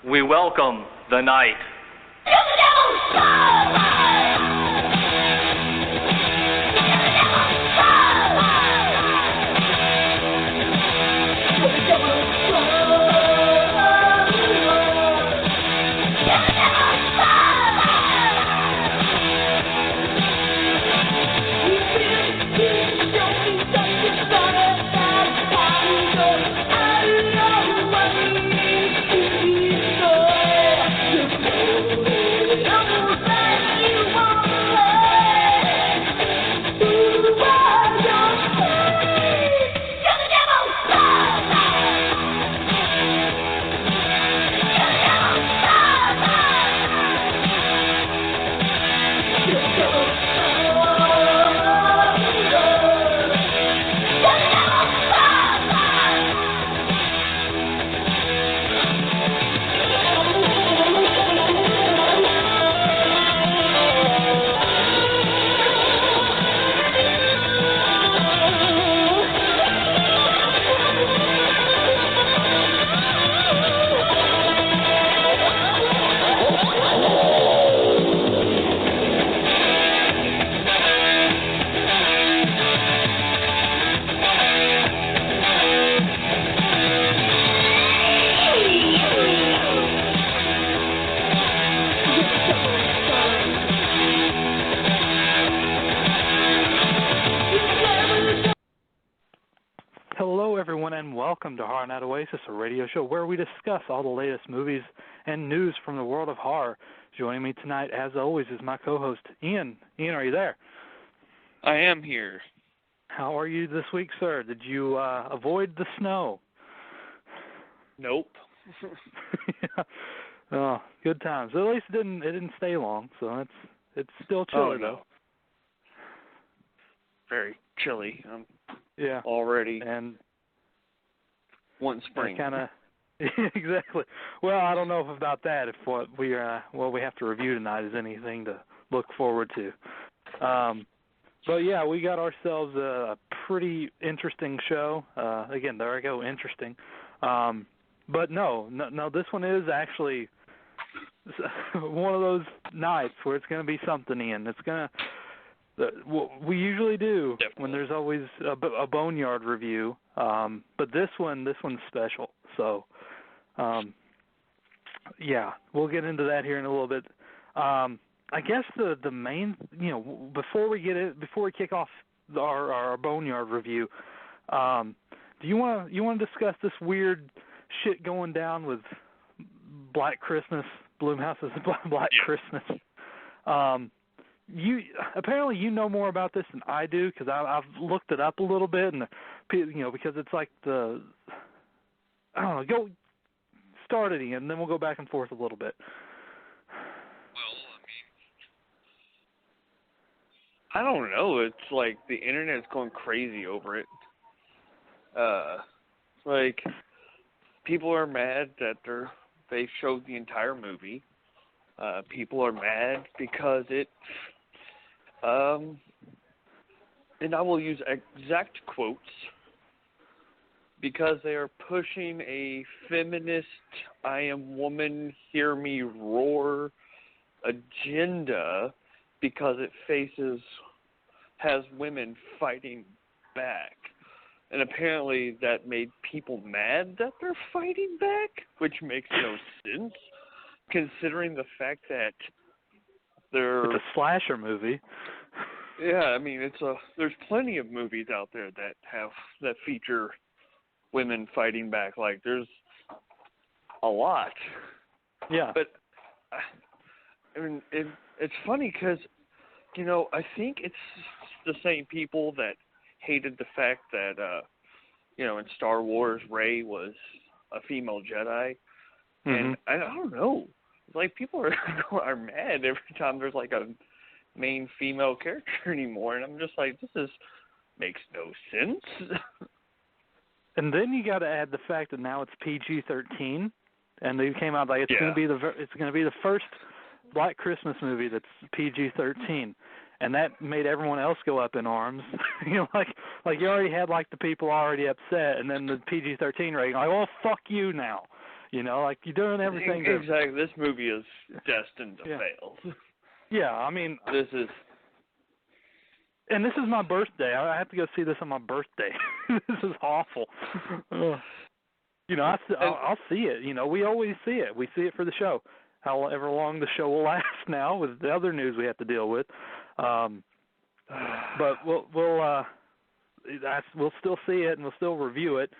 We welcome the night. Welcome to Horror Night Oasis, a radio show where we discuss all the latest movies and news from the world of horror. Joining me tonight, as always, is my co-host, Ian. Ian, are you there? I am here. How are you this week, sir? Did you avoid the snow? Nope. Yeah. Oh, good times. At least it didn't stay long, so it's still chilly, though. Very chilly. Yeah. Already. And one spring. Exactly. Well, I don't know about that. If what we have to review tonight is anything to look forward to. But yeah, we got ourselves a pretty interesting show. Again, there I go, interesting. But no, this one is actually one of those nights where it's going to be something, Ian. It's going to. We usually do when there's always a Boneyard review, but this one's special. So, yeah, we'll get into that here in a little bit. I guess the main, before we kick off our Boneyard review, do you want to discuss this weird shit going down with Black Christmas, Blumhouse's Black Christmas? You apparently know more about this than I do because I've looked it up a little bit, and because it's like I don't know. Go start it, Ian, and then we'll go back and forth a little bit. Well, I don't know. It's like the internet's going crazy over it. Like people are mad that they showed the entire movie. People are mad because it. And I will use exact quotes, because they are pushing a feminist, I am woman, hear me roar agenda, because it has women fighting back. And apparently that made people mad that they're fighting back, which makes no sense, considering the fact that it's a slasher movie. Yeah, I mean there's plenty of movies out there that feature women fighting back. Like there's a lot. Yeah. But I mean it's funny because I think it's the same people that hated the fact that in Star Wars Rey was a female Jedi, and I don't know. Like people are mad every time there's like a main female character anymore, and I'm just like, this makes no sense. And then you got to add the fact that now it's PG-13, and they came out like it's going to be the first Black Christmas movie that's PG-13, and that made everyone else go up in arms. like you already had like the people already upset, and then the PG-13 rating, like, oh fuck you now. You know, like you're doing everything. Exactly. This movie is destined to fail. Yeah, I mean, this is my birthday. I have to go see this on my birthday. This is awful. You know, I'll see it. You know, we always see it. We see it for the show. However long the show will last now with the other news we have to deal with. But we'll still see it and we'll still review it.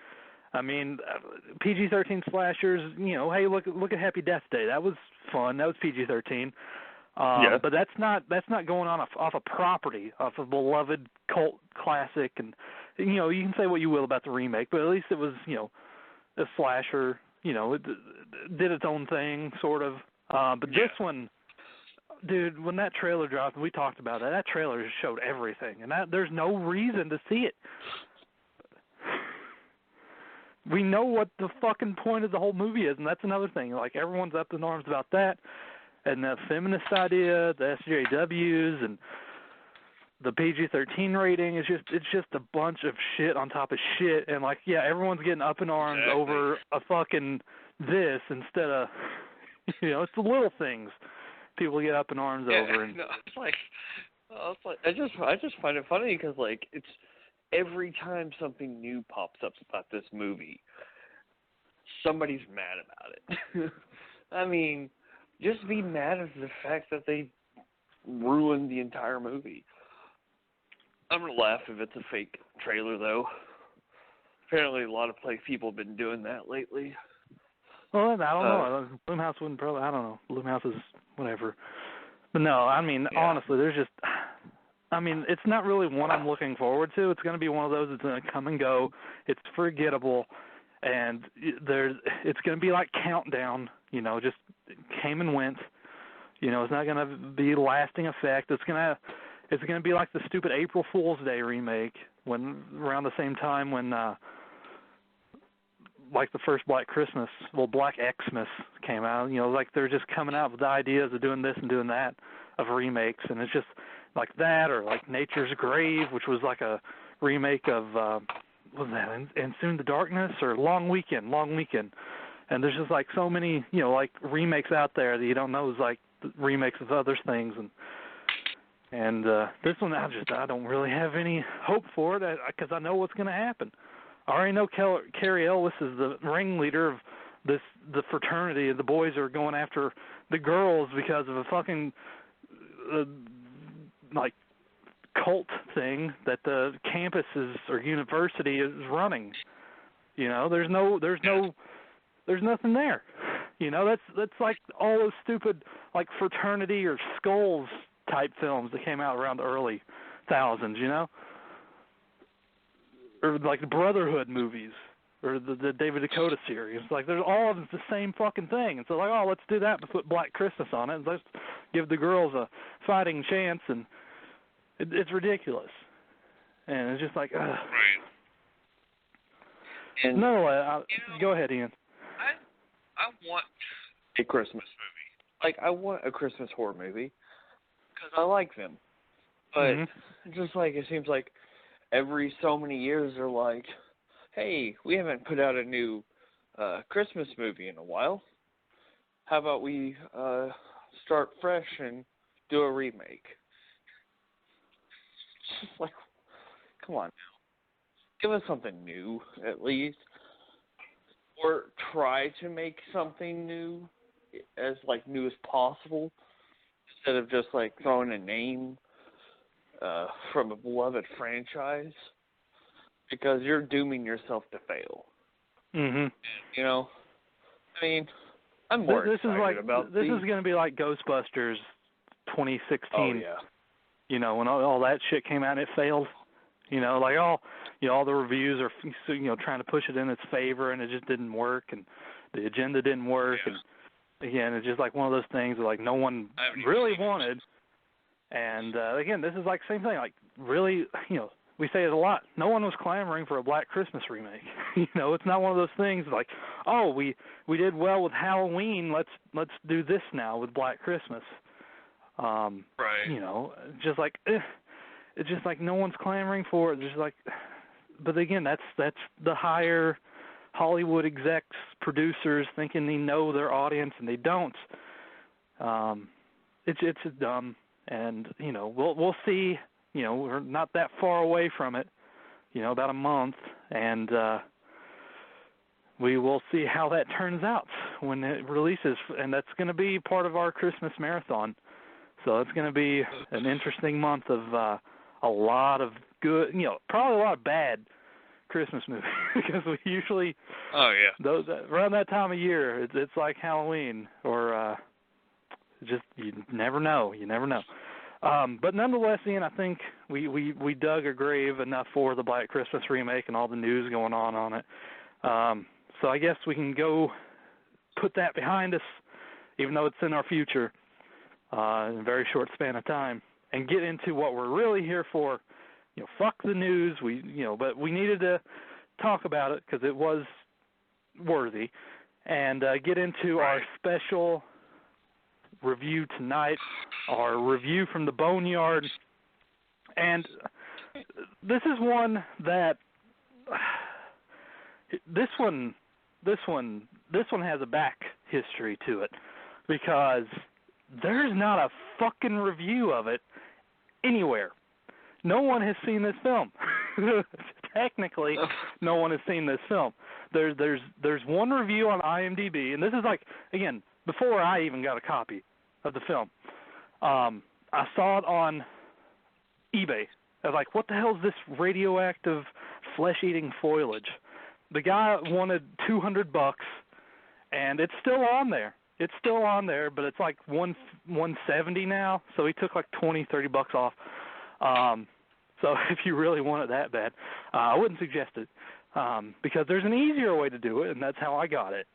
I mean, PG-13 slashers. You know, hey, look at Happy Death Day. That was fun. That was PG-13. But that's not going on off a property, off a beloved cult classic. And you know, you can say what you will about the remake, but at least it was, you know, a slasher. You know, it did its own thing, sort of. But this one, dude, when that trailer dropped, we talked about that. That trailer just showed everything, and there's no reason to see it. We know what the fucking point of the whole movie is, and that's another thing. Like, everyone's up in arms about that, and the feminist idea, the SJWs, and the PG-13 rating is just a bunch of shit on top of shit, and like, yeah, everyone's getting up in arms over a fucking this instead of, you know, it's the little things people get up in arms over. And no, I just find it funny because like it's every time something new pops up about this movie, somebody's mad about it. I mean, just be mad at the fact that they ruined the entire movie. I'm going to laugh if it's a fake trailer, though. Apparently a lot of people have been doing that lately. Well, I don't know. Blumhouse wouldn't probably, I don't know. Blumhouse is whatever. But no, I mean, honestly, there's just, I mean, it's not really one I'm looking forward to. It's going to be one of those that's going to come and go. It's forgettable. And it's going to be like Countdown, you know, just came and went. You know, it's not going to be lasting effect. It's going to be like the stupid April Fool's Day remake when around the same time when like the first Black Xmas came out. You know, like they're just coming out with the ideas of doing this and doing that of remakes, and it's just like that, or like Nature's Grave, which was like a remake of what was that? And Soon the Darkness, or Long Weekend. And there's just like so many, you know, like remakes out there that you don't know is like remakes of other things, and this one I don't really have any hope for it because I know what's going to happen. I already know Carrie Ellis is the ringleader of the fraternity. The boys are going after the girls because of a fucking like cult thing that the campuses or university is running. You know, there's nothing there. You know, that's like all those stupid like fraternity or Skulls type films that came out around the early thousands, you know? Or like the Brotherhood movies, or the David Dakota series. Like, there's all of them the same fucking thing. And so, like, oh, let's do that, but put Black Christmas on it, and let's give the girls a fighting chance, and it's ridiculous. And it's just like, ugh. Right. And, no, go ahead, Ian. I want a Christmas movie. Like, I want a Christmas horror movie because I like them. But it's just like, it seems like every so many years they're like, hey, we haven't put out a new Christmas movie in a while. How about we start fresh and do a remake? It's just like, come on now. Give us something new, at least. Or try to make something new, as like new as possible, instead of just like throwing a name from a beloved franchise, because you're dooming yourself to fail. You know, I mean, I'm more excited about this is going to be like Ghostbusters 2016. Oh yeah. You know, when all that shit came out and it failed. You know, like all the reviews are, you know, trying to push it in its favor, and it just didn't work, and the agenda didn't work, and again, it's just like one of those things that like no one really wanted. And again, this is like the same thing. Like, really, you know, we say it a lot. No one was clamoring for a Black Christmas remake. You know, it's not one of those things like, oh, we did well with Halloween. Let's do this now with Black Christmas. Right. You know, just like it's just like no one's clamoring for it. Just like, but again, that's the higher Hollywood execs, producers thinking they know their audience and they don't. It's dumb, and we'll see. We're not that far away from it. About a month, and we will see how that turns out when it releases, and that's going to be part of our Christmas marathon. So it's going to be an interesting month of a lot of good, probably a lot of bad Christmas movies because we usually those around that time of year it's like Halloween or just you never know. But nonetheless, Ian, I think we dug a grave enough for the Black Christmas remake and all the news going on it. So I guess we can go put that behind us, even though it's in our future, in a very short span of time, and get into what we're really here for. Fuck the news. But we needed to talk about it because it was worthy, and get into our special review tonight, our review from the Boneyard, and this is one that this one has a back history to it because there's not a fucking review of it anywhere. No one has seen this film. Technically, no one has seen this film. There's one review on IMDb, and this is like, again, before I even got a copy of the film. I saw it on eBay. I was like, what the hell is this radioactive flesh eating foliage? The guy wanted $200, and it's still on there. But it's like $170 now, so he took like $20-$30 off. So if you really want it that bad, I wouldn't suggest it because there's an easier way to do it, and that's how I got it.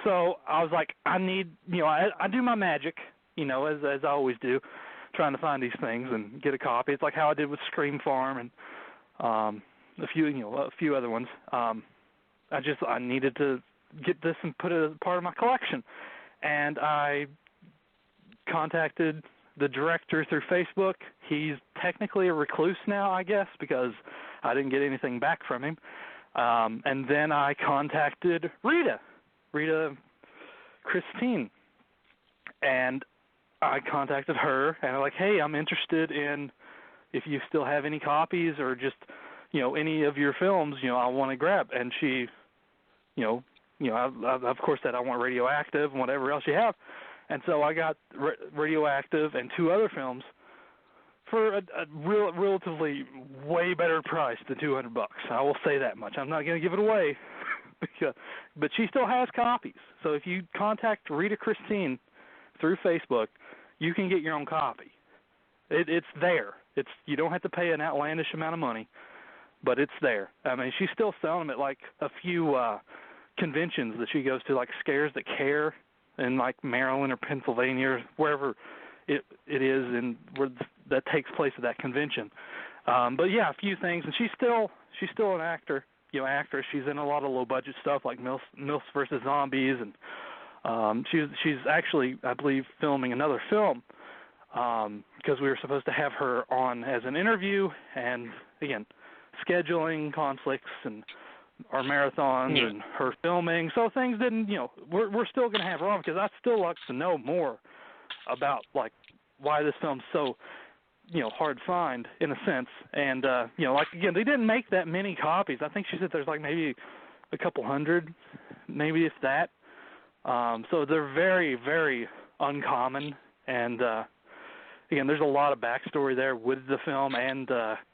So I was like, I need, I do my magic, as I always do, trying to find these things and get a copy. It's like how I did with Scream Farm and a few other ones. I needed to get this and put it as part of my collection, and I contacted the director through Facebook. He's technically a recluse now, I guess, because I didn't get anything back from him. And then I contacted Rita Christine, and I contacted her, and I'm like, hey, I'm interested in if you still have any copies or just, any of your films, I want to grab. And she, I of course said I want Radioactive and whatever else you have. And so I got Radioactive and two other films for a relatively way better price than $200. I will say that much. I'm not going to give it away, but she still has copies. So if you contact Rita Christine through Facebook, you can get your own copy. It's there. You don't have to pay an outlandish amount of money, but it's there. I mean, she's still selling them at like a few conventions that she goes to, like Scares That Care, in like Maryland or Pennsylvania or wherever it is and where that takes place at that convention. But yeah, a few things, and she's still an actress. She's in a lot of low budget stuff like MILFs versus Zombies, and she's actually, I believe, filming another film because we were supposed to have her on as an interview, and again, scheduling conflicts and our marathons and her filming, so things didn't, we're still going to have her on because I still like to know more about, like, why this film's so, hard to find in a sense. And, like, again, they didn't make that many copies. I think she said there's, like, maybe a couple hundred, maybe if that. So they're very, very uncommon. And, again, there's a lot of backstory there with the film and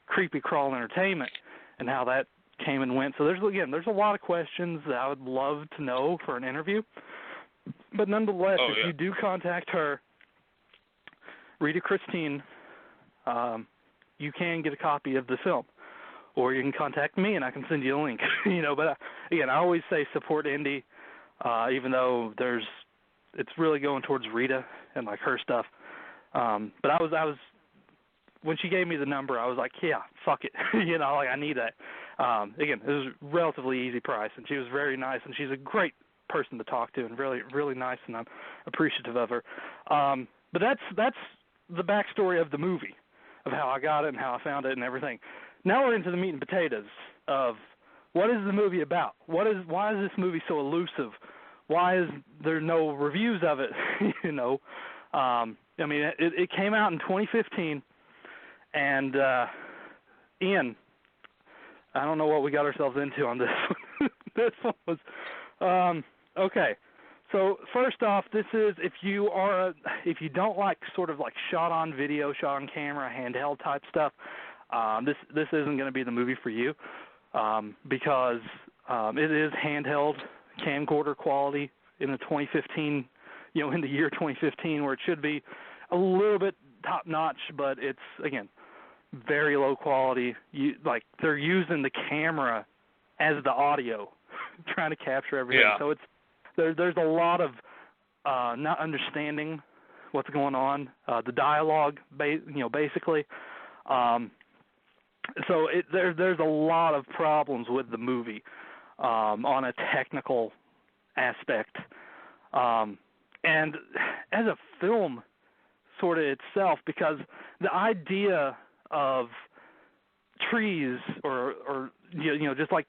Creepy Crawl Entertainment and how that came and went. So there's a lot of questions that I would love to know for an interview. But nonetheless, if you do contact her, Rita Christine, you can get a copy of the film. Or you can contact me and I can send you a link. But again, I always say support indie, even though it's really going towards Rita and like her stuff. But I was when she gave me the number, I was like, yeah, fuck it. Like I need that. Again, it was a relatively easy price, and she was very nice, and she's a great person to talk to, and really, really nice, and I'm appreciative of her. But that's the backstory of the movie, of how I got it and how I found it and everything. Now we're into the meat and potatoes of what is the movie about? Why is this movie so elusive? Why is there no reviews of it? You know, I mean, it came out in 2015, and Ian, I don't know what we got ourselves into on this one. This one was okay. So first off, this is if you don't like sort of like shot on video, shot on camera, handheld type stuff, this isn't going to be the movie for you, because it is handheld camcorder quality in the 2015, you know, in the year 2015, where it should be a little bit top notch, but it's again very low quality. Like they're using the camera as the audio, trying to capture everything. Yeah. So it's there's a lot of not understanding what's going on. The dialogue, basically. So there's a lot of problems with the movie on a technical aspect, and as a film, sort of itself, because the idea of trees or just like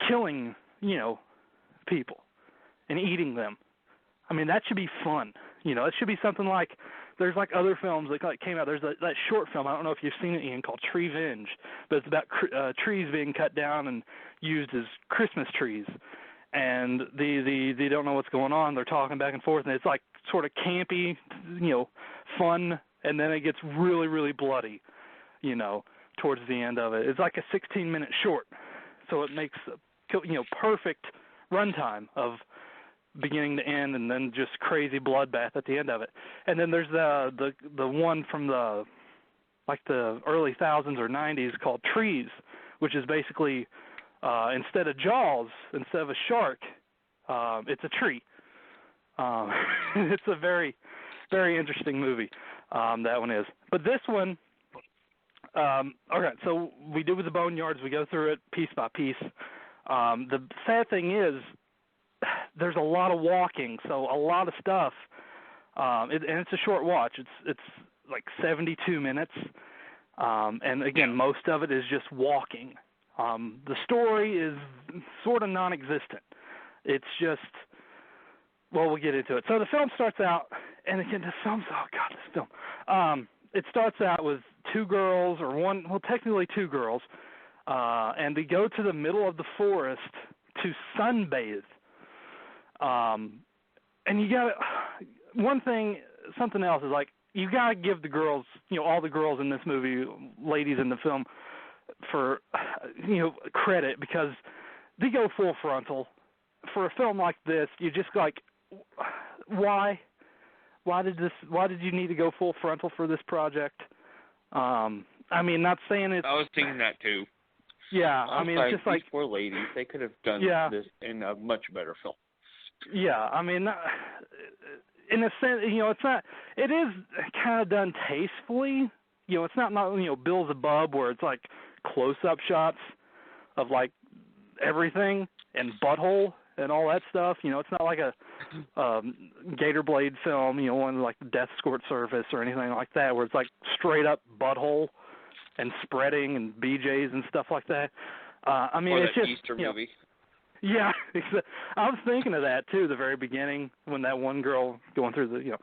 killing people and eating them, I mean, that should be fun. It should be something like, there's like other films that came out. There's that short film, I don't know if you've seen it, Ian, called Treevenge, but it's about trees being cut down and used as Christmas trees. And they don't know what's going on. They're talking back and forth, and it's like sort of campy, fun, and then it gets really, really bloody, towards the end of it. It's like a 16-minute short, so it makes perfect runtime of beginning to end, and then just crazy bloodbath at the end of it. And then there's the one from the early thousands or 90s called Trees, which is basically instead of Jaws, instead of a shark, it's a tree. It's a very, very interesting movie, that one is. But this one, okay, so we do with the Boneyards, we go through it piece by piece. The sad thing is, there's a lot of walking, so a lot of stuff, and it's a short watch. It's like 72 minutes, and again, most of it is just walking. The story is sort of non-existent. It's just, well, we'll get into it. So the film starts out, and again, this film, it starts out with two girls, technically two girls, and they go to the middle of the forest to sunbathe. And you got something else is like, you got to give the girls, all the girls in this movie, ladies in the film, for, credit, because they go full frontal. For a film like this, you just like, why did you need to go full frontal for this project? I mean, not saying it's... I was thinking that too. Yeah, I mean, it's just like... These poor ladies, they could have done this in a much better film. Yeah, I mean, in a sense, it's not. It is kind of done tastefully. It's not Bill Zabub, where it's like close-up shots of like everything and butthole and all that stuff. It's not like a Gator Blade film, one like Death Escort Service or anything like that, where it's like straight up butthole and spreading and BJs and stuff like that. I mean, or it's that just Easter movie. Yeah, I was thinking of that too. The very beginning, when that one girl going through the,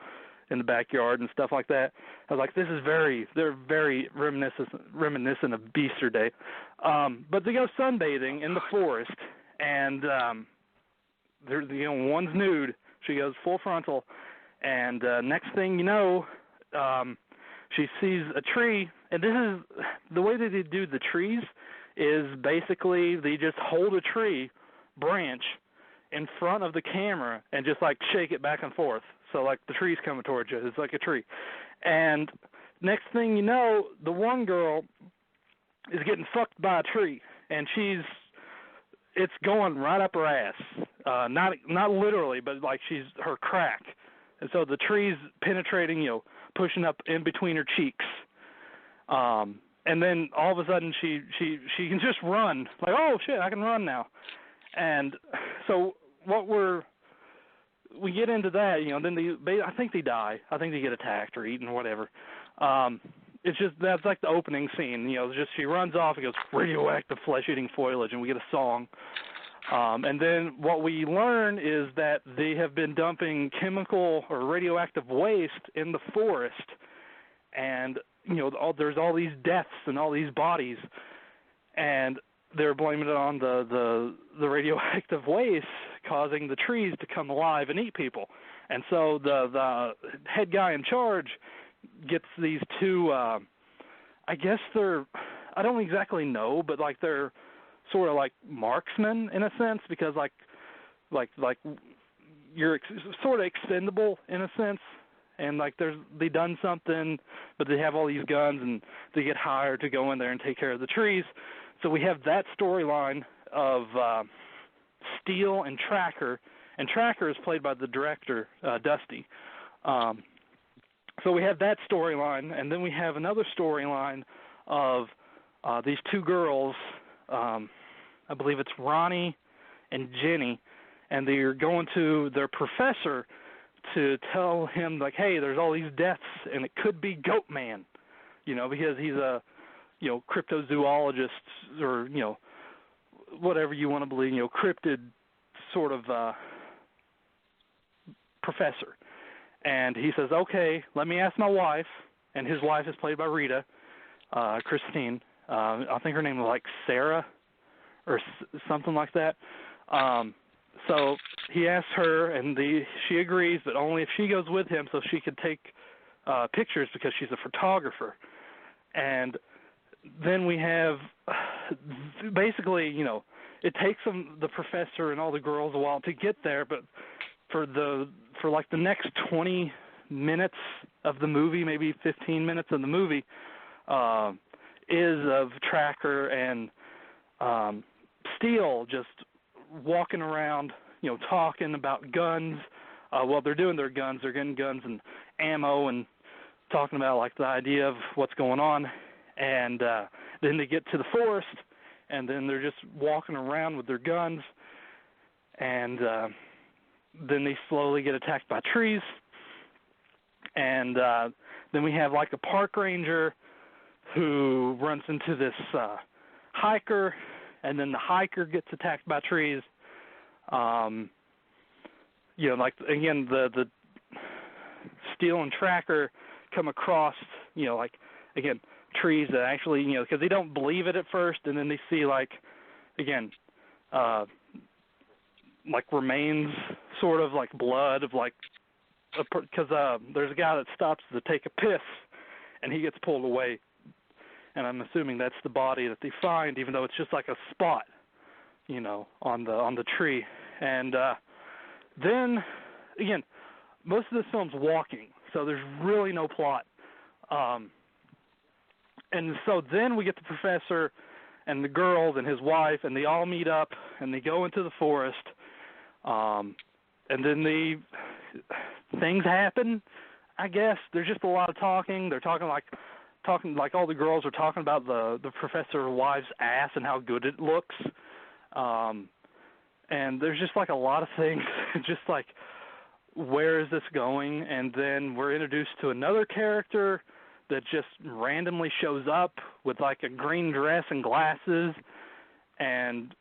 in the backyard and stuff like that. I was like, they're very reminiscent of Easter Day. But they go sunbathing in the forest, and one's nude. She goes full frontal, and next thing you know, she sees a tree. And this is the way that they do the trees is basically they just hold a tree branch in front of the camera and just like shake it back and forth, so like the tree's coming towards you. It's like a tree. And next thing you know, the one girl is getting fucked by a tree, and it's going right up her ass, not literally, but like her crack, and so the tree's penetrating, pushing up in between her cheeks, and then all of a sudden she can just run, like, oh shit, I can run now. And so we get into that, then I think they die. I think they get attacked or eaten or whatever. it's just, that's like the opening scene. Just she runs off and goes, radioactive flesh eating foliage, and we get a song. And then what we learn is that they have been dumping chemical or radioactive waste in the forest, and there's all these deaths and all these bodies, and they're blaming it on the radioactive waste causing the trees to come alive and eat people. And so the head guy in charge gets these two, I guess I don't exactly know, but like they're sort of like marksmen in a sense, because like you're sort of expendable in a sense, and like they done something, but they have all these guns and they get hired to go in there and take care of the trees. So we have that storyline of Steele and Tracker is played by the director Dusty. So we have that storyline, and then we have another storyline of these two girls. I believe it's Ronnie and Jenny, and they're going to their professor to tell him, like, hey, there's all these deaths, and it could be Goatman, because he's a, cryptozoologist, or, whatever you want to believe, cryptid sort of professor. And he says, okay, let me ask my wife, and his wife is played by Rita, Christine. I think her name was like Sarah or something like that. So he asks her, and she agrees, but only if she goes with him so she could take pictures, because she's a photographer. And then we have basically, it takes the professor and all the girls a while to get there, but for like the next 20 minutes of the movie, maybe 15 minutes of the movie, is of Tracker and Steele just walking around, talking about guns. Well, they're doing their guns. They're getting guns and ammo and talking about, like, the idea of what's going on. And then they get to the forest, and then they're just walking around with their guns. And then they slowly get attacked by trees. And then we have, like, a park ranger who runs into this hiker, and then the hiker gets attacked by trees. Like, again, the Steele and Tracker come across, like, again, trees that actually, because they don't believe it at first, and then they see, like, again, like remains, sort of like blood of, like, because there's a guy that stops to take a piss, and he gets pulled away. And I'm assuming that's the body that they find, even though it's just like a spot, on the tree. And then, again, most of this film's walking, so there's really no plot. And so then we get the professor and the girls and his wife, and they all meet up, and they go into the forest. And then things happen, I guess. There's just a lot of talking. They're talking like all the girls are talking about the professor's wife's ass and how good it looks. And there's just like a lot of things, just like, where is this going? And then we're introduced to another character that just randomly shows up with like a green dress and glasses. And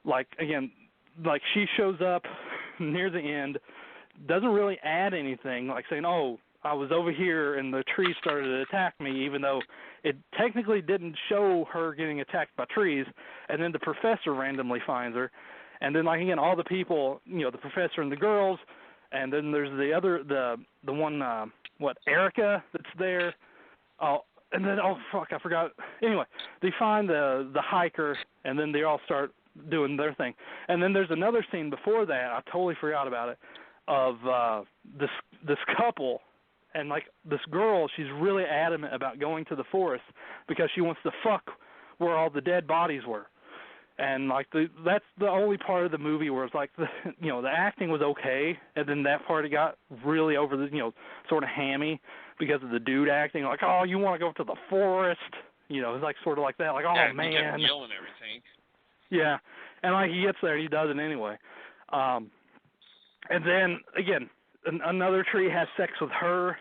like, again, like she shows up near the end, doesn't really add anything, like saying, oh, I was over here and the tree started to attack me, even though it technically didn't show her getting attacked by trees. And then the professor randomly finds her. And then, like, again, all the people, the professor and the girls, and then there's the one, Erica that's there. Oh, and then, oh, fuck, I forgot. Anyway, they find the hiker, and then they all start doing their thing. And then there's another scene before that, I totally forgot about it, of this couple. And, like, this girl, she's really adamant about going to the forest because she wants to fuck where all the dead bodies were. And, like, that's the only part of the movie where it's like, the acting was okay, and then that part it got really over the, sort of hammy because of the dude acting, like, oh, you want to go to the forest? It's like sort of like that, like, oh, yeah, man. He kept yelling everything. Yeah, and, like, he gets there and he does it anyway. And then, again, another tree has sex with her,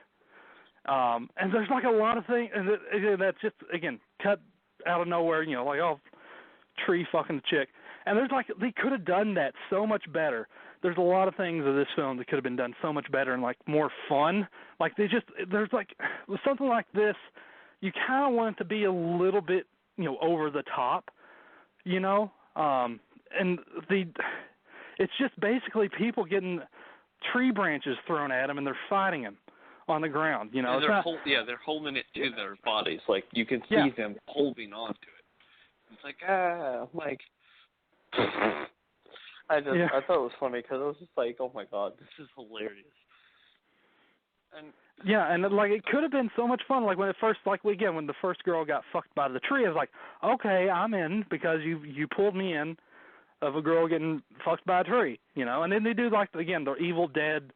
And there's like a lot of things, and again, that's just, again, cut out of nowhere, you know, like, oh, tree fucking chick. And there's like, they could have done that so much better. There's a lot of things of this film that could have been done so much better and like more fun. Like there's like, with something like this, you kind of want it to be a little bit, you know, over the top, you know? And it's just basically people getting tree branches thrown at them and they're fighting them on the ground, you know. They're holding it to their bodies. Like, you can see them holding on to it. It's like, I'm like, I thought it was funny because I was just like, oh my god, this is hilarious. And like, it could have been so much fun. Like, when the first girl got fucked by the tree, I was like, okay, I'm in, because you pulled me in of a girl getting fucked by a tree, you know. And then they do, like, again, the Evil Dead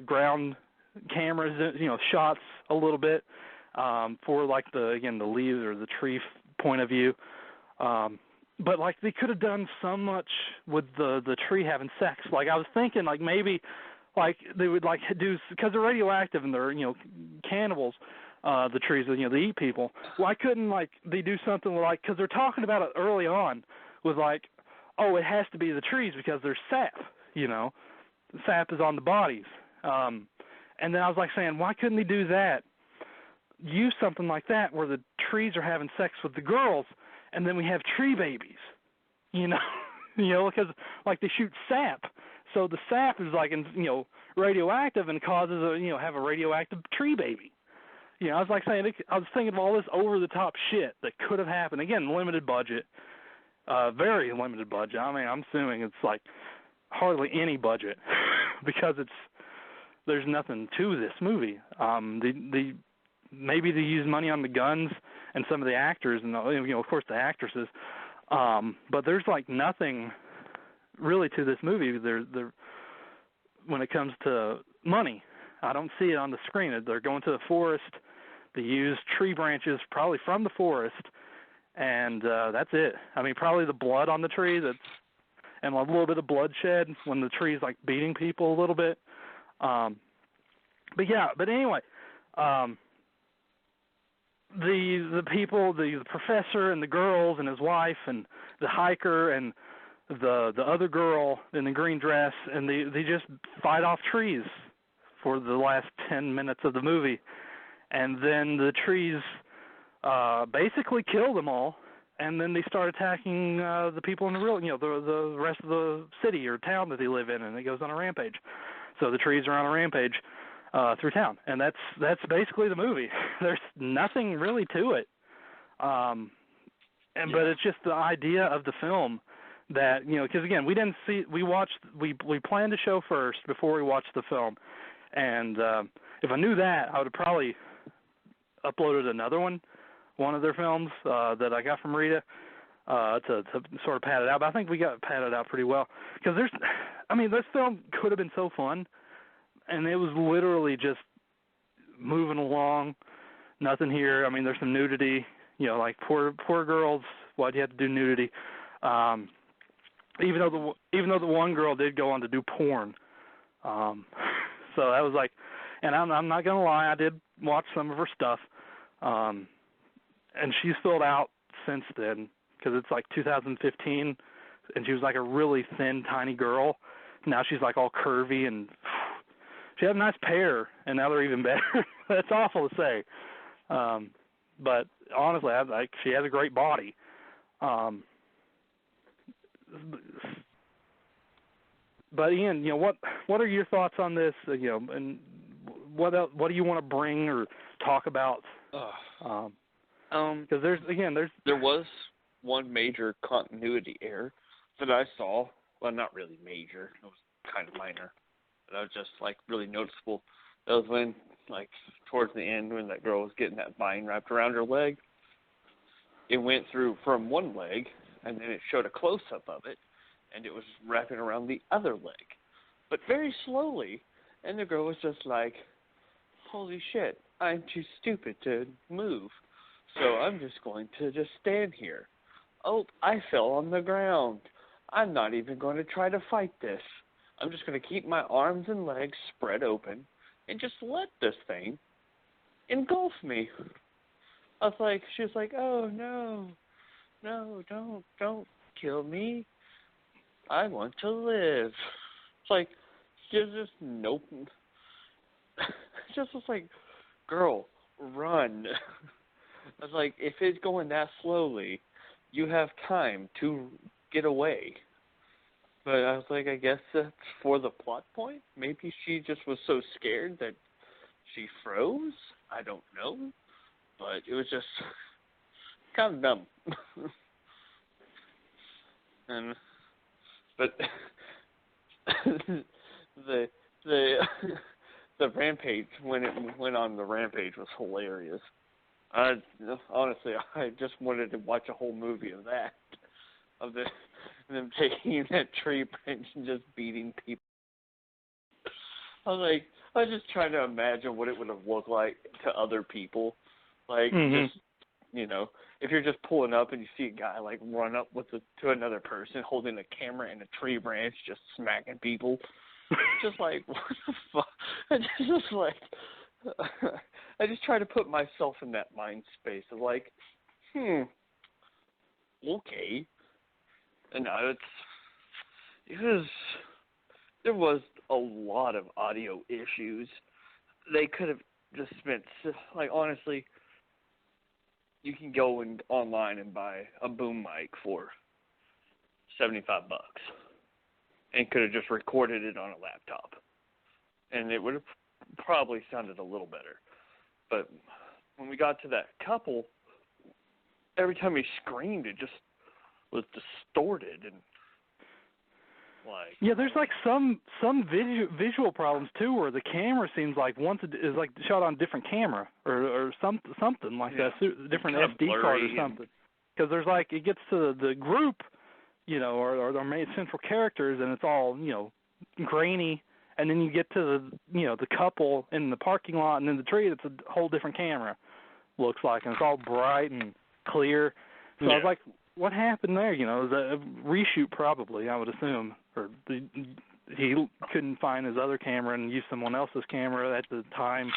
ground cameras, you know, shots a little bit for, like, the leaves or the tree point of view. But, like, they could have done so much with the tree having sex. Like, I was thinking, like, maybe, like, they would, like, do, because they're radioactive and they're, you know, cannibals, the trees, you know, they eat people. Why couldn't, like, they do something like, because they're talking about it early on with, like, oh, it has to be the trees because there's sap, you know. Sap is on the bodies. And then I was, like, saying, why couldn't they do that? Use something like that where the trees are having sex with the girls, and then we have tree babies, you know, because, like, they shoot sap. So the sap is, like, you know, radioactive and causes have a radioactive tree baby. You know, I was, like, saying, I was thinking of all this over-the-top shit that could have happened. Again, limited budget, very limited budget. I mean, I'm assuming it's, like, hardly any budget because there's nothing to this movie. Maybe they use money on the guns and some of the actors and, you know, of course, the actresses. But there's, like, nothing really to this movie. When it comes to money, I don't see it on the screen. They're going to the forest. They use tree branches probably from the forest, and that's it. I mean, probably the blood on the tree, and a little bit of bloodshed when the tree's, like, beating people a little bit. But anyway, the people, the professor and the girls and his wife and the hiker and the other girl in the green dress, and they just fight off trees for the last 10 minutes of the movie. And then the trees basically kill them all, and then they start attacking the people in the real, you know, the rest of the city or town that they live in, and it goes on a rampage. So the trees are on a rampage through town, and that's basically the movie. There's nothing really to it, but it's just the idea of the film that, you know, because again, we planned the show first before we watched the film, and if I knew that, I would have probably uploaded another one of their films that I got from Rita to sort of pad it out. But I think we got padded out pretty well because this film could have been so fun. And it was literally just moving along, nothing here. I mean, there's some nudity, you know, like poor girls. Why'd you have to do nudity? Even though the one girl did go on to do porn. So that was like, and I'm not gonna lie, I did watch some of her stuff, and she's filled out since then because it's like 2015, and she was like a really thin, tiny girl. Now she's like all curvy and. She had a nice pair, and now they're even better. That's awful to say. But honestly, she has a great body. But Ian, you know, what are your thoughts on this? You know, and what do you want to bring or talk about? Because there was one major continuity error that I saw. Well, not really major. It was kind of minor. That was just, like, really noticeable. That was when, like, towards the end, when that girl was getting that vine wrapped around her leg, it went through from one leg, and then it showed a close-up of it, and it was wrapping around the other leg. But very slowly, and the girl was just like, holy shit, I'm too stupid to move, so I'm just going to just stand here. Oh, I fell on the ground. I'm not even going to try to fight this. I'm just going to keep my arms and legs spread open and just let this thing engulf me. I was like, she was like, oh no, don't kill me. I want to live. It's like, just nope. Just was like, girl, run. I was like, if it's going that slowly, you have time to get away. But I was like, I guess that's for the plot point. Maybe she just was so scared that she froze. I don't know. But it was just kind of dumb. But the rampage, when it went on the rampage, was hilarious. Honestly, I just wanted to watch a whole movie of that, of them taking that tree branch and just beating people. I was just trying to imagine what it would have looked like to other people, like just, you know, if you're just pulling up and you see a guy like run up to another person holding a camera and a tree branch, just smacking people, just like what the fuck? I just try to put myself in that mind space of like, okay. And there was a lot of audio issues. They could have just spent, like, honestly, you can go online and buy a boom mic for $75 and could have just recorded it on a laptop. And it would have probably sounded a little better. But when we got to that couple, every time he screamed, it just was distorted and like. Yeah, there's like some visual problems too, where the camera seems like is like shot on a different camera or something like that, different SD card or something. Because there's like it gets to the group, you know, or their main central characters, and it's all, you know, grainy. And then you get to the couple in the parking lot and in the tree. It's a whole different camera, looks like, and it's all bright and clear. So I was like, what happened there? You know, it was a reshoot probably, I would assume, or he couldn't find his other camera and used someone else's camera at the time.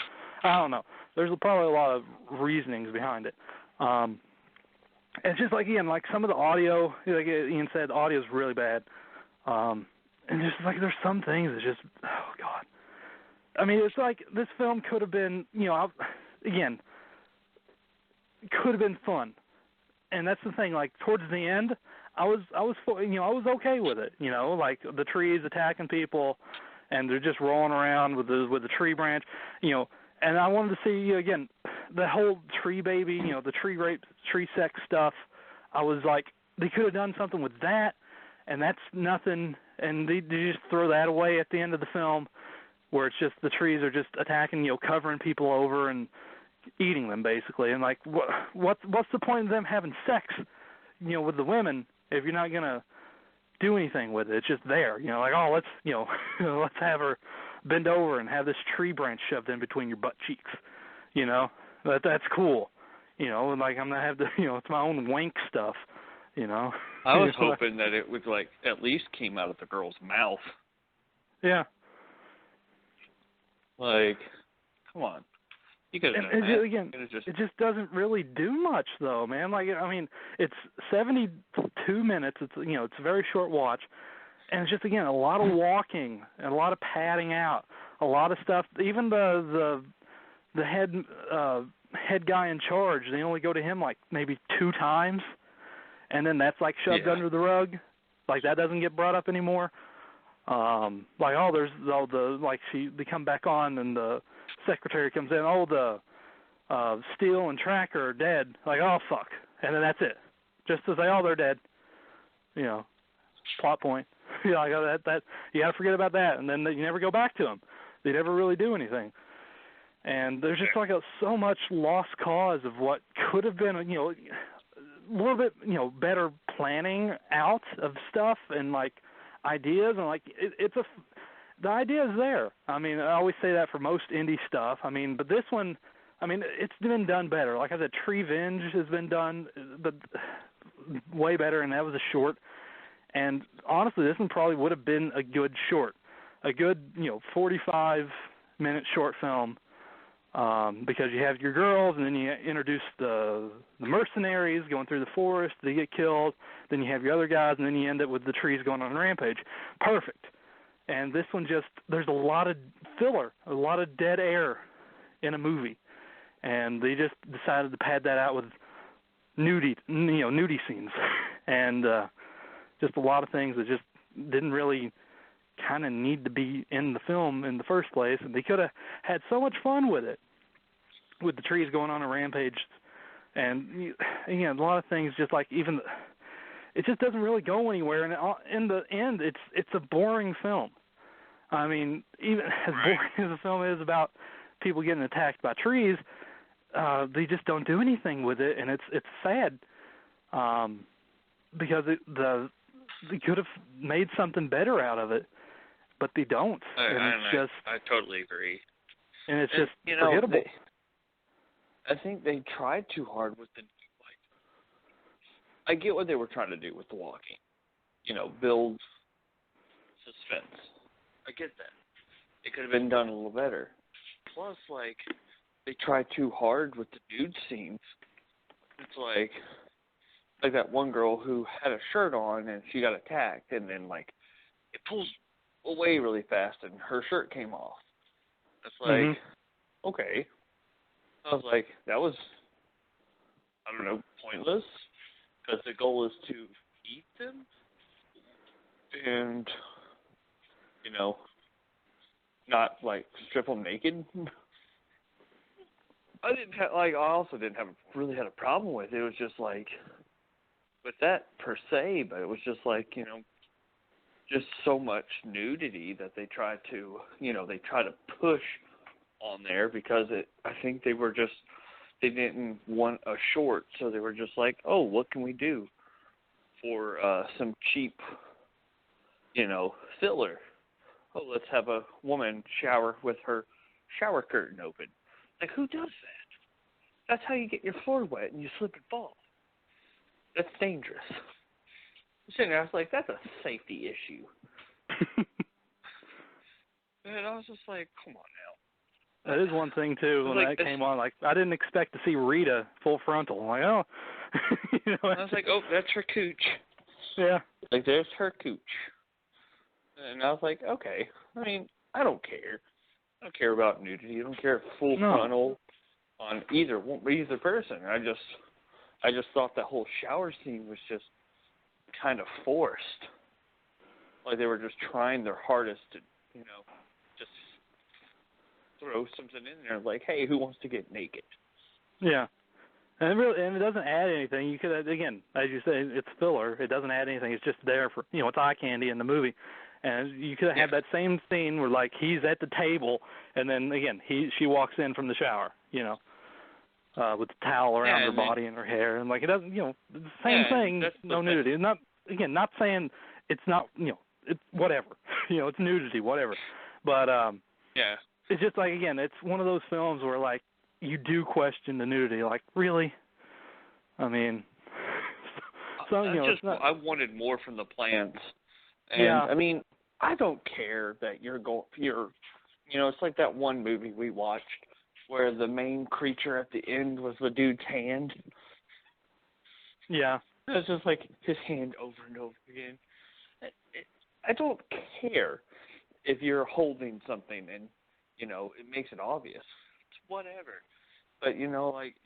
I don't know. There's probably a lot of reasonings behind it. It's just like, again, like some of the audio, like Ian said, the audio is really bad. And just like there's some things that just, oh God. I mean, it's like this film could have been, you know, again, could have been fun. And that's the thing, like towards the end, I was okay with it, you know, like the trees attacking people and they're just rolling around with the tree branch, you know, and I wanted to see, again, the whole tree baby, you know, the tree rape, tree sex stuff. I was like, they could have done something with that, and that's nothing. And they just throw that away at the end of the film, where it's just the trees are just attacking, you know, covering people over and eating them basically. And like, what's the point of them having sex, you know, with the women if you're not gonna do anything with it? It's just there, you know, like, oh, let's, you know, let's have her bend over and have this tree branch shoved in between your butt cheeks, you know, that's cool, you know, and like I'm gonna have the, you know, it's my own wank stuff. You know, I was hoping that it would like at least came out of the girl's mouth. Yeah. Like, come on, you could have done that. Again, it just doesn't really do much, though, man. Like, I mean, it's 72 minutes. It's, you know, it's a very short watch, and it's just, again, a lot of walking and a lot of padding out, a lot of stuff. Even the head guy in charge, they only go to him like maybe 2 times. And then that's like shoved under the rug, like that doesn't get brought up anymore. Like, oh, there's all the, like they come back on and the secretary comes in, oh, the Steele and Tracker are dead. Like, oh fuck, and then that's it. Just to say, oh, they're dead. You know, plot point. You know, like that you got to forget about that, and then you never go back to them. They never really do anything. And there's just like so much lost cause of what could have been, you know, a little bit, you know, better planning out of stuff and like ideas, and like the idea is there. I mean, I always say that for most indie stuff. I mean, but this one, I mean, it's been done better. Like I said, Tree Venge has been done, but way better, and that was a short. And honestly, this one probably would have been a good short, a good, you know, 45-minute short film. because you have your girls, and then you introduce the mercenaries going through the forest, they get killed, then you have your other guys, and then you end up with the trees going on a rampage. Perfect. And this one there's a lot of filler, a lot of dead air in a movie, and they just decided to pad that out with nudie scenes, and just a lot of things that just didn't really kind of need to be in the film in the first place, and they could have had so much fun with it, with the trees going on a rampage, and a lot of things just like even it just doesn't really go anywhere, and in the end, it's a boring film. I mean, even as boring as the film is about people getting attacked by trees, they just don't do anything with it, and it's sad because they could have made something better out of it, but they don't. I totally agree. And it's just forgettable. I think they tried too hard with I get what they were trying to do with the walking. Build suspense. I get that. It could have been done a little better. Plus, they tried too hard with the nude scenes. It's like that one girl who had a shirt on and she got attacked, and then it pulls away really fast and her shirt came off. It's okay. I was like, that was, I don't know, pointless, because the goal is to eat them and, not strip them naked. I also didn't really have a problem with it. It was just with that per se, but it was just just so much nudity that they tried to, push on there because I think they didn't want a short, so they were just oh, what can we do for some cheap, filler? Oh, let's have a woman shower with her shower curtain open. Who does that? That's how you get your floor wet and you slip and fall. That's dangerous. I was like, that's a safety issue. And I was just like, come on now. That is one thing, too, when that came on. I didn't expect to see Rita full frontal. I'm like, oh. I was like, oh, that's her cooch. Yeah. There's her cooch. And I was like, okay. I mean, I don't care. I don't care about nudity. I don't care full frontal on either person. I just thought that whole shower scene was just kind of forced. They were just trying their hardest to, just throw something in there hey, who wants to get naked? Yeah. And it doesn't add anything. You could, again, as you say, it's filler. It doesn't add anything. It's just there for, it's eye candy in the movie. And you could have that same scene where, he's at the table, and then, again, she walks in from the shower, with the towel around her body and her hair. And, it doesn't, the same thing, no nudity. It's not, again, not saying it's not, it's whatever. It's nudity, whatever. But it's just, again, it's one of those films where, you do question the nudity. Really? I mean, so, I wanted more from the plants. And, I mean, I don't care that it's like that one movie we watched where the main creature at the end was the dude's hand. Yeah. It's just his hand over and over again. I don't care if you're holding something and, it makes it obvious. It's whatever. But,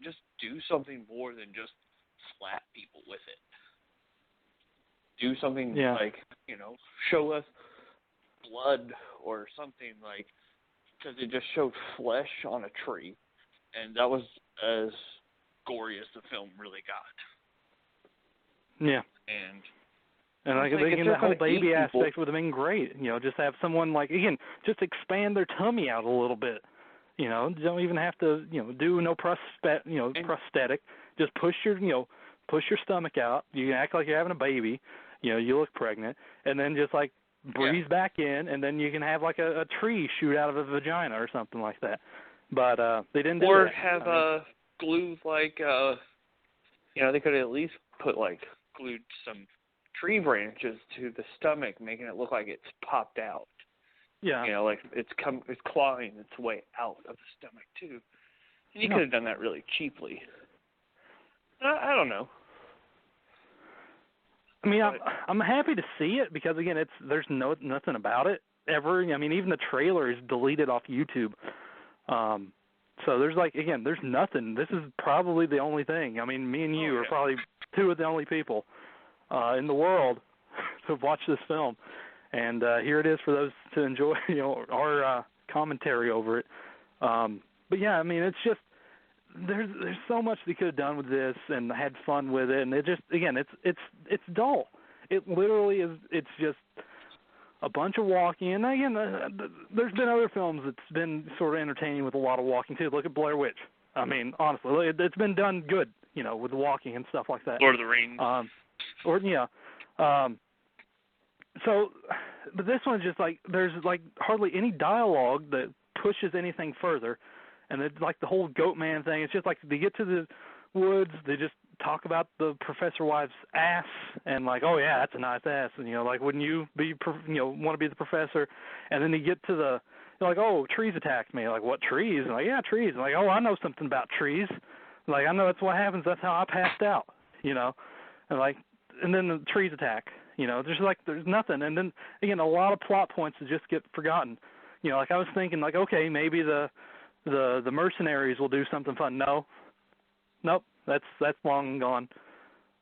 just do something more than just slap people with it. Do something show us blood or something because it just showed flesh on a tree, and that was as gory as the film really got. Yeah. And again, the whole baby aspect would have been great. Just have someone again, just expand their tummy out a little bit. Don't even have to do no prosthetic. Just push your stomach out. You can act like you're having a baby. You look pregnant, and then just breathe back in, and then you can have a tree shoot out of a vagina or something like that. But they didn't do that. Or have glue they could at least put glued some tree branches to the stomach, making it look like it's popped out. Yeah. You know, like it's clawing its way out of the stomach too. And you could have done that really cheaply. I don't know. I mean, I'm happy to see it because again, there's nothing about it ever. I mean, even the trailer is deleted off YouTube. So there's there's nothing. This is probably the only thing. I mean, me and you are probably two of the only people in the world who've watched this film, and here it is for those to enjoy, our commentary over it. But yeah, I mean, it's just there's so much they could have done with this and had fun with it, and it just it's dull. It literally is. It's just a bunch of walking, and again, there's been other films that's been sort of entertaining with a lot of walking too. Look at Blair Witch. I mean, honestly, it's been done good, with the walking and stuff like that. Lord of the Rings. So, but this one's just there's hardly any dialogue that pushes anything further, and it's the whole goat man thing. It's just they get to the woods, they just talk about the professor wife's ass and oh yeah, that's a nice ass, and wouldn't you be want to be the professor? And then you get to the oh, trees attacked me. What trees? And yeah, trees. And oh, I know something about trees. I know that's what happens. That's how I passed out. And then the trees attack. There's nothing. And then again, a lot of plot points that just get forgotten. I was thinking okay, maybe the mercenaries will do something fun. Nope, that's long gone.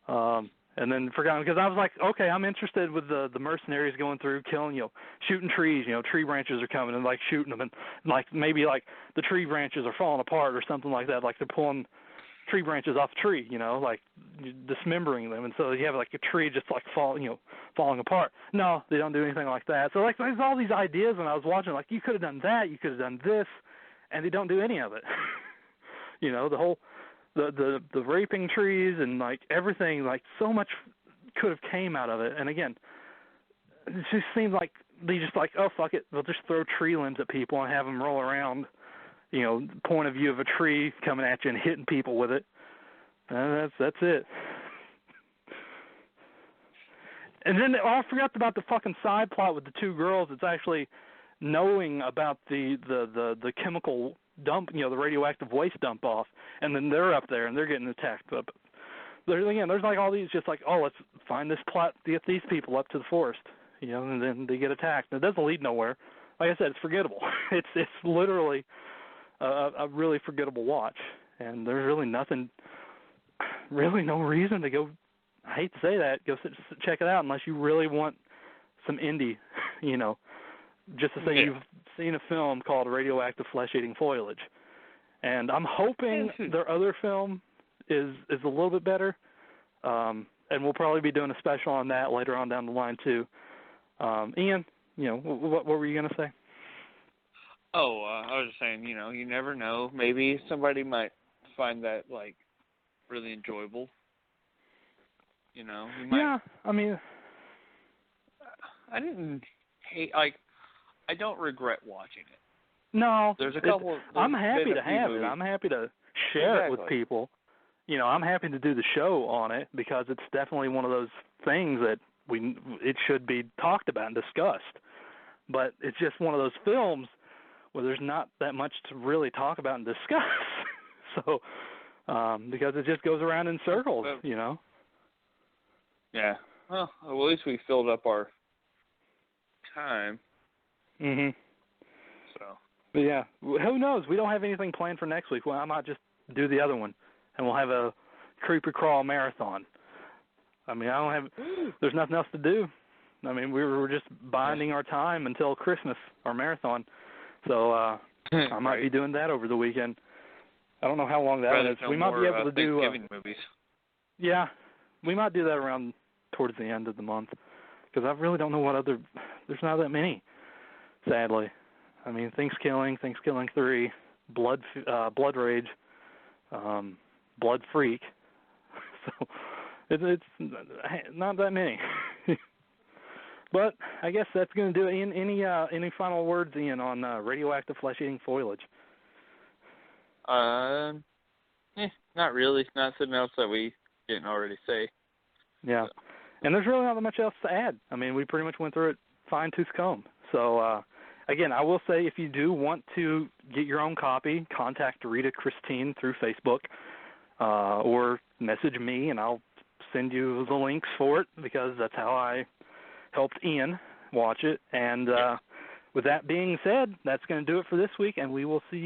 And then forgotten because I was okay, I'm interested with the mercenaries going through killing, shooting trees. Tree branches are coming and shooting them, and maybe the tree branches are falling apart or something like that. They're pulling tree branches off a tree, dismembering them, and so you have a tree just falling apart. No, they don't do anything like that. So there's all these ideas, and I was watching you could have done that, you could have done this, and they don't do any of it. The whole the raping trees and everything, so much could have came out of it. And again, it just seems they just oh fuck it, they'll just throw tree limbs at people and have them roll around, point of view of a tree coming at you and hitting people with it. And that's it. And then I forgot about the fucking side plot with the two girls. It's actually knowing about the chemical dump, the radioactive waste dump off, and then they're up there and they're getting attacked. But there's all these just oh, let's find this plot to get these people up to the forest, and then they get attacked. And it doesn't lead nowhere. Like I said, it's forgettable. It's literally a really forgettable watch, and there's really no reason to go. I hate to say that, go check it out unless you really want some indie, just to say you've seen a film called Radioactive Flesh Eating Foliage. And I'm hoping their other film is a little bit better, and we'll probably be doing a special on that later on down the line too. Ian, what were you going to say? Oh, I was just saying, you never know. Maybe somebody might find that, really enjoyable. You might... Yeah, I mean... I didn't hate, I don't regret watching it. No. There's a couple... I'm happy to have it. I'm happy to share it with people. I'm happy to do the show on it because it's definitely one of those things that it should be talked about and discussed. But it's just one of those films where there's not that much to really talk about and discuss. So, because it just goes around in circles, Yeah. Well, at least we filled up our time. Mhm. So. But yeah, who knows? We don't have anything planned for next week. Well, I might just do the other one, and we'll have a creepy crawl marathon. I mean, there's nothing else to do. I mean, we were just biding our time until Christmas, our marathon. So I might be doing that over the weekend. I don't know how long that is. We might be able to do Thanksgiving movies. Yeah, we might do that around towards the end of the month because I really don't know what other. There's not that many, sadly. I mean, Thanksgiving 3, Blood Rage, Blood Freak. So it's not that many. But I guess that's going to do it. Any final words, Ian, on Radioactive Flesh Eating Foliage? Not really. Not something else that we didn't already say. Yeah. So. And there's really not much else to add. I mean, we pretty much went through it fine-tooth comb. So again, I will say if you do want to get your own copy, contact Rita Christine through Facebook or message me, and I'll send you the links for it because that's how I helped Ian watch it. And with that being said, that's going to do it for this week, and we will see you